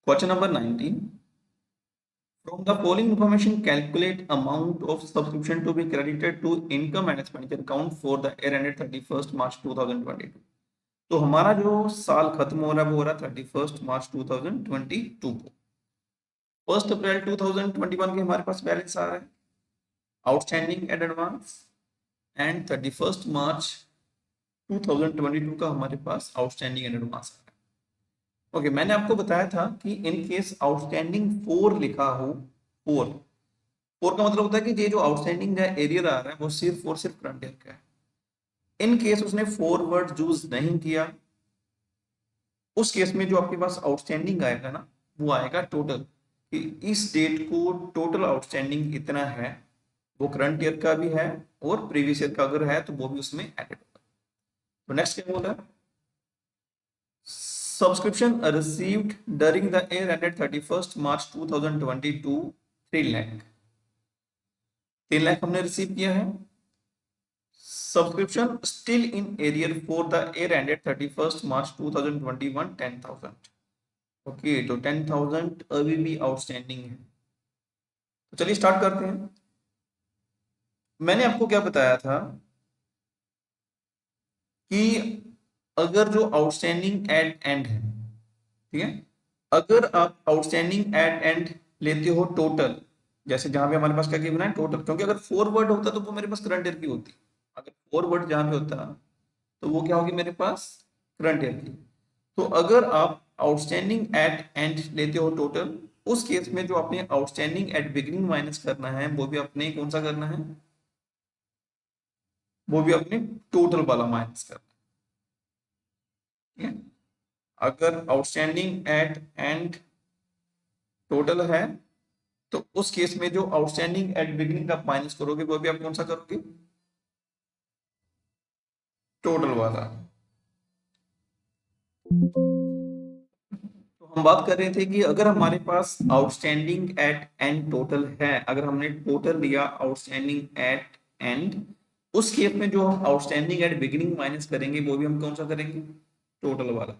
Question number 19. From the following information, calculate amount of subscription to be credited to income and expenditure account for the year ended 31st March 2022. तो हमारा जो साल खत्म हो रहा है वो हो रहा है 31st मार्च 2022 को। 1 अप्रैल 2021 के हमारे पास बैलेंस आ रहा है outstanding and advance, and 31st मार्च 2022 का हमारे पास आउटस्टैंडिंग एंड एडवांस आ रहा है। ओके, मैंने आपको बताया था कि इन केस आउटस्टैंडिंग 4 लिखा हो, 4 4 का मतलब होता है कि ये जो आउटस्टैंडिंग है एरियर आ रहा है वो सिर्फ और सिर्फ करंट ईयर का है। इन केस उसने 4 वर्ड यूज नहीं किया, उस केस में जो आपके पास आउटस्टैंडिंग आएगा ना वो आएगा टोटल, कि इस डेट को टोटल आउटस्टैंडिंग इतना है, वो करंट ईयर का भी है और प्रीवियस ईयर का अगर है तो वो भी उसमें एडेड होगा। तो नेक्स्ट क्या बोल रहा है, subscription received during the year ended 31st March 2022 3 lakh, 3 lakh हमने रिसीव किया है। Subscription still in arrear for the year ended 31st March 2021 10,000। Okay, तो 10,000 अभी भी आउटस्टैंडिंग है। तो चलिए स्टार्ट करते हैं। मैंने आपको क्या बताया था कि अगर जो आउटस्टैंडिंग एट एंड है, ठीक है, अगर आप आउटस्टैंडिंग एट एंड लेते हो टोटल, जैसे जहां पे हमारे पास क्या गिवन है टोटल, क्योंकि अगर फॉरवर्ड होता तो वो मेरे पास करंट ईयर की होती, अगर फॉरवर्ड जहां पे होता तो वो क्या होगी मेरे पास करंट ईयर की। तो अगर आप आउटस्टैंडिंग एट एंड लेते हो टोटल, उस केस में जो आपने आउटस्टैंडिंग एट बिगिनिंग माइनस करना है वो भी अपने कौन सा करना है, वो भी अपने टोटल वाला माइनस करना है, ठीक है। अगर आउटस्टैंडिंग एट एंड टोटल है तो उस केस में जो आउटस्टैंडिंग एट बिगिनिंग आप माइनस करोगे वो भी आप कौन सा करोगे, टोटल वाला। तो हम बात कर रहे थे कि अगर हमारे पास आउटस्टैंडिंग एट एंड टोटल है, अगर हमने टोटल लिया आउटस्टैंडिंग एट एंड, उस केस में जो हम आउटस्टैंडिंग एट बिगिनिंग माइनस करेंगे वो भी हम कौन सा करेंगे, टोटल वाला।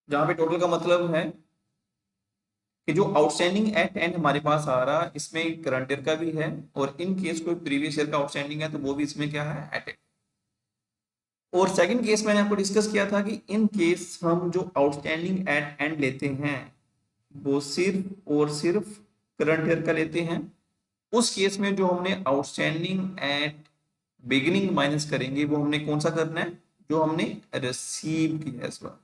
जहां पे टोटल का मतलब है कि जो आउटस्टैंडिंग एट एंड हमारे पास आ रहा है इसमें करंट ईयर का भी है, और इन केस कोई प्रीवियस ईयर का आउटस्टैंडिंग है तो वो भी इसमें क्या है एटेड। और सेकंड केस मैंने आपको डिस्कस किया था कि इन केस हम जो आउटस्टैंडिंग एट एंड लेते हैं वो सिर्फ और सिर्फ करंट ईयर का लेते हैं। उस केस में जो हमने आउटस्टैंडिंग एट बिगिनिंग माइनस करेंगे वो हमने कौन सा करना है, जो हमने रिसीव किया इस बार।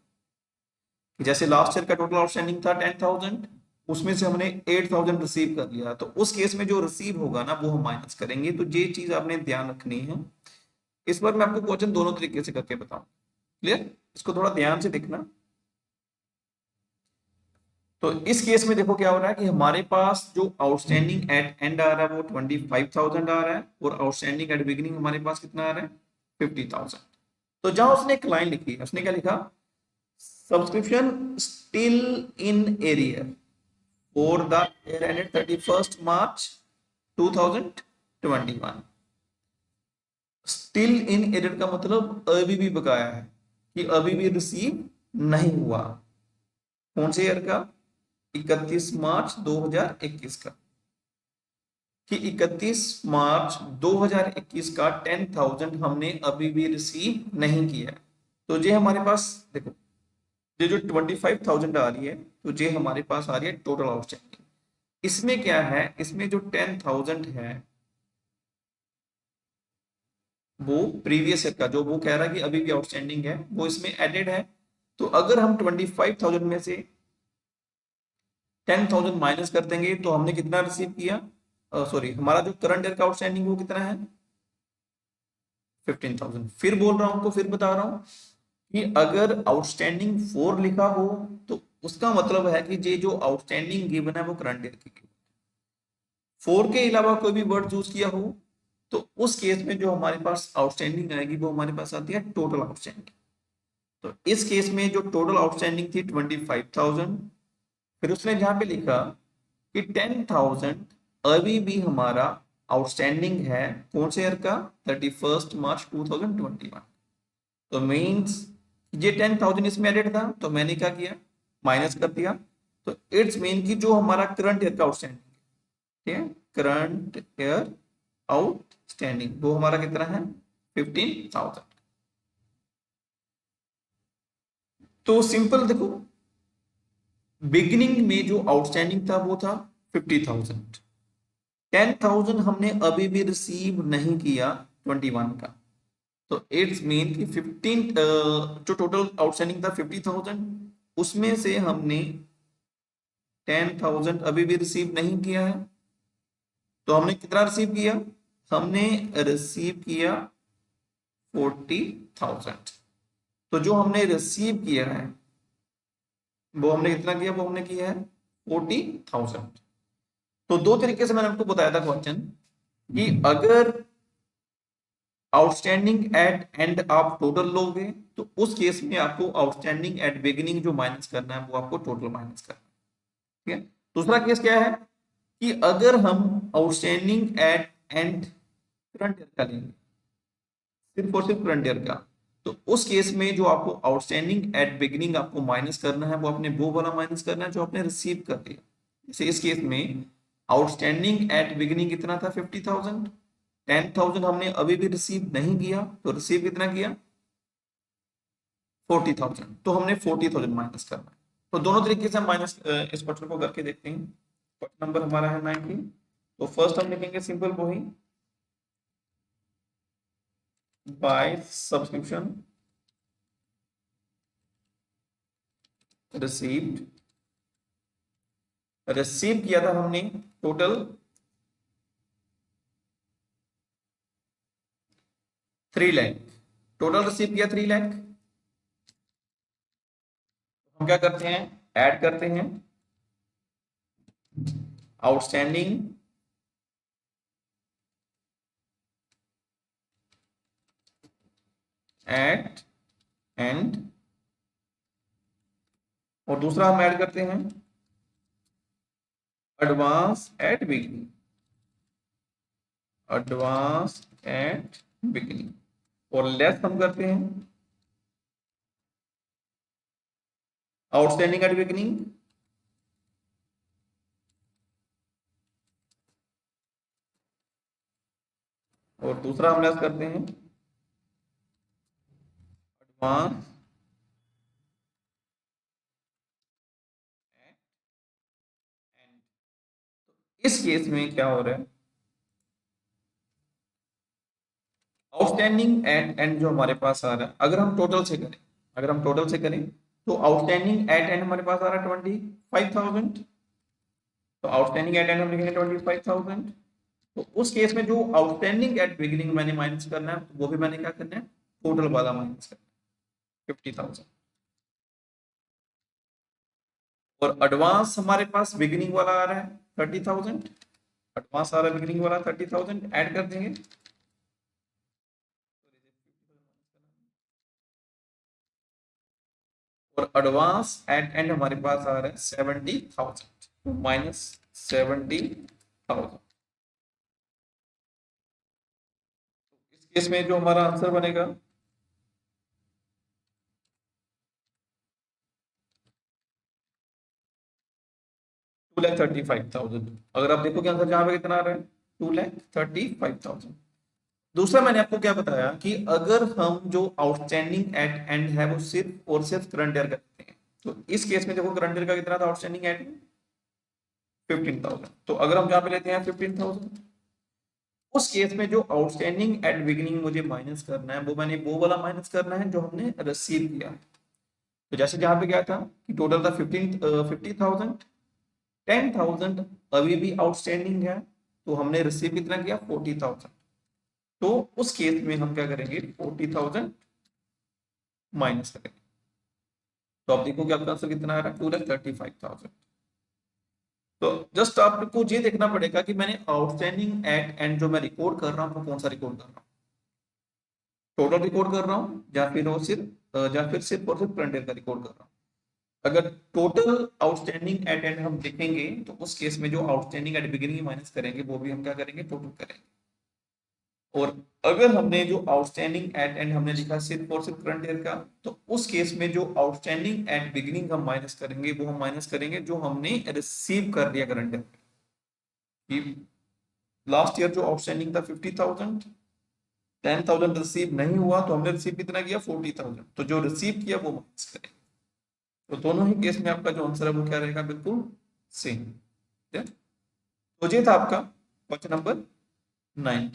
जैसे लास्ट ईयर का टोटल आउटस्टैंडिंग था 10,000, उसमें से हमने 8,000 रिसीव कर लिया, तो उस केस में जो रिसीव होगा ना वो हम माइनस करेंगे। तो ये चीज आपने ध्यान रखनी है। इस बार मैं आपको क्वेश्चन दोनों तरीके से करके बताऊं, क्लियर, इसको थोड़ा ध्यान से देखना। तो इस केस में देखो क्या हो रहा है कि हमारे पास जो आउटस्टैंडिंग एट एंड आ रहा है वो 25,000 आ रहा है, और आउटस्टैंडिंग एट बिगिनिंग हमारे पास कितना आ रहा है 50,000। तो जहां उसने एक लाइन लिखी, उसने क्या लिखा, subscription still in arrear for the year ended 31st March 2021। Still in error का मतलब अभी भी बकाया है, कि अभी भी रिसीव नहीं हुआ। कौन से ईयर का, 31 मार्च 2021 का, कि 31 मार्च 2021 का 10,000 हमने अभी भी रिसीव नहीं किया। तो ये हमारे पास देखो, ये जो 25,000 आ रही है तो ये हमारे पास आ रही है टोटल आउटस्टैंडिंग। इसमें क्या है, इसमें जो 10,000 है वो प्रीवियस ईयर का, जो वो कह रहा है कि अभी भी आउटस्टैंडिंग है, वो इसमें एडेड है। तो अगर हम 25,000 में से 10,000 माइनस कर देंगे तो हमने कितना रिसीव किया, सॉरी हमारा जो करंट ईयर का आउटस्टैंडिंग वो कितना है 15,000। फिर बोल रहा हूं, तो फिर बता रहा हूं कि अगर आउटस्टैंडिंग 4 लिखा हो तो उसका मतलब है कि ये जो आउटस्टैंडिंग गिवन है वो करंट ईयर की, 4 के अलावा कोई भी वर्ड चूज किया हो तो उस केस में जो हमारे पास आउटस्टैंडिंग आएगी वो हमारे पास आती है टोटल आउटस्टैंडिंग। तो इस केस में जो टोटल आउटस्टैंडिंग थी 25,000, फिर उसने जहां पे लिखा कि 10,000 अभी भी हमारा आउटस्टैंडिंग है, कौन से ईयर का 31 मार्च 2021। तो मींस ये 10,000 इसमें एडेड था, तो मैंने क्या किया माइनस कर दिया, तो इट्स मीन कि जो हमारा करंट ईयर का आउटस्टैंडिंग, ठीक है, करंट ईयर आउटस्टैंडिंग वो हमारा कितना है 15,000। तो सिंपल देखो, बिगिनिंग में जो आउटस्टैंडिंग था वो था 50,000, 10,000 हमने अभी भी रिसीव नहीं किया 21 का, तो इट्स मीन कि 15 जो टोटल आउटस्टैंडिंग था 50,000, उसमें से हमने 10,000 अभी भी रिसीव नहीं किया है, तो हमने कितना रिसीव किया, हमने रिसीव किया 40,000। तो जो हमने रिसीव किया है वो हमने कितना किया, वो हमने किया है 40,000। तो दो तरीके से मैंने आपको बताया था क्वेश्चन कि अगर आउटस्टैंडिंग एट एंड आप टोटल लोगे तो उस केस में आपको आउटस्टैंडिंग एट बिगिनिंग जो माइनस करना है वो आपको टोटल माइनस करना है, ठीक है। दूसरा केस क्या है कि अगर हम outstanding at and current year का लेंगे, सिर्फ और सिर्फ करंट ईयर का, तो उस केस में जो आपको आउटस्टैंडिंग एट बिगिनिंग आपको माइनस करना है वो आपने वो वाला माइनस करना है जो आपने रिसीव कर लिया। जैसे इस केस में आउटस्टैंडिंग एट बिगिनिंग कितना था 50,000, 10,000 हमने अभी भी रिसीव नहीं किया, तो रिसीव कितना किया 40,000, तो हमने 40,000 माइनस करना है। तो दोनों तरीके से हम माइनस इस क्वेश्चन को करके देखते हैं। क्वेश्चन नंबर हमारा है 19। तो फर्स्ट हम लिखेंगे सिंपल वही, बाय सब्सक्रिप्शन रिसीव्ड, रिसीव किया था हमने टोटल 3 लाख, टोटल रिसीव किया 3 लाख। हम क्या करते हैं, ऐड करते हैं आउटस्टैंडिंग एट एंड, और दूसरा हम ऐड करते हैं advance at beginning, advance at beginning, और लेस हम करते हैं आउटस्टैंडिंग एट बिगिनिंग, और दूसरा हम लेस करते हैं एडवांस एट एंड। इस केस में क्या हो रहा है, आउटस्टैंडिंग एट एंड जो हमारे पास आ रहा है, अगर हम टोटल से करें, अगर हम टोटल से करें तो आउटस्टैंडिंग एट एंड हमारे पास आ रहा है 25,000, तो आउटस्टैंडिंग एट एंड हम लिखेंगे 25,000। तो उस केस में जो आउटस्टैंडिंग एट बिगिनिंग मैंने माइनस करना है तो वो भी मैंने क्या करना है टोटल वाला माइनस करना है 50,000, और एडवांस हमारे पास बिगिनिंग वाला आ रहा है 30,000, एडवांस आ रहा है बिगिनिंग वाला 30,000 ऐड कर देंगे, और एडवांस एट एंड हमारे पास आ रहा है 70,000 माइनस 70,000। इस केस में जो हमारा आंसर बनेगा 2,35,000। अगर आप देखोगे आंसर जहां पे कितना आ रहा है 2,35,000। दूसरा मैंने आपको क्या बताया कि अगर हम जो आउटस्टैंडिंग एट एंड है वो सिर्फ और सिर्फ करंट ईयर करते हैं, तो इस केस में देखो करंट ईयर का कितना था आउटस्टैंडिंग एट 15,000, तो अगर हम जहां पे लेते हैं 15,000, उस केस में जो आउटस्टैंडिंग एट बिगिनिंग मुझे माइनस करना है वो मैंने वो वाला माइनस करना है जो हमने रिसीव किया। तो जैसे जहां पे क्या था कि टोटल था 50,000, 10,000 अभी भी आउटस्टैंडिंग है, तो हमने रिसीव कितना किया 40,000, तो उस केस में हम क्या करेंगे 40,000 माइनस करेंगे, तो आप देखो कि आपका आंसर कितना आ रहा है 2,35,000। तो जस्ट आपको ये देखना पड़ेगा कि मैंने आउटस्टैंडिंग एट एंड जो मैं रिकॉर्ड कर रहा हूँ वो कौन सा रिकॉर्ड कर रहा हूँ, टोटल रिकॉर्ड कर रहा हूँ या फिर वो सिर्फ या फिर सिर्फ और सिर्फ करंट ईयर का रिकॉर्ड कर रहा हूँ। अगर टोटल आउटस्टैंडिंग एट एंड हम देखेंगे तो उस केस में जो आउटस्टैंडिंग एट बिगिनिंग माइनस करेंगे वो भी हम क्या करेंगे टोटल करेंगे। और अगर हमने जो आउटस्टैंडिंग एट एंड हमने लिखा सिर्फ और सिर्फ करंट ईयर का, तो उस केस में जो आउटस्टैंडिंग एट बिगिनिंग हम माइनस करेंगे वो हम माइनस करेंगे जो हमने रिसीव कर लिया करंट ईयर। लास्ट ईयर जो आउटस्टैंडिंग था 50,000, 10,000 रिसीव नहीं हुआ तो हमने रिसीव कितना किया 40,000, तो जो रिसीव किया वो माइनस करेंगे। तो दोनों ही केस में आपका जो आंसर है वो क्या रहेगा, बिल्कुल सेम। तो ये था आपका क्वेश्चन नंबर 9।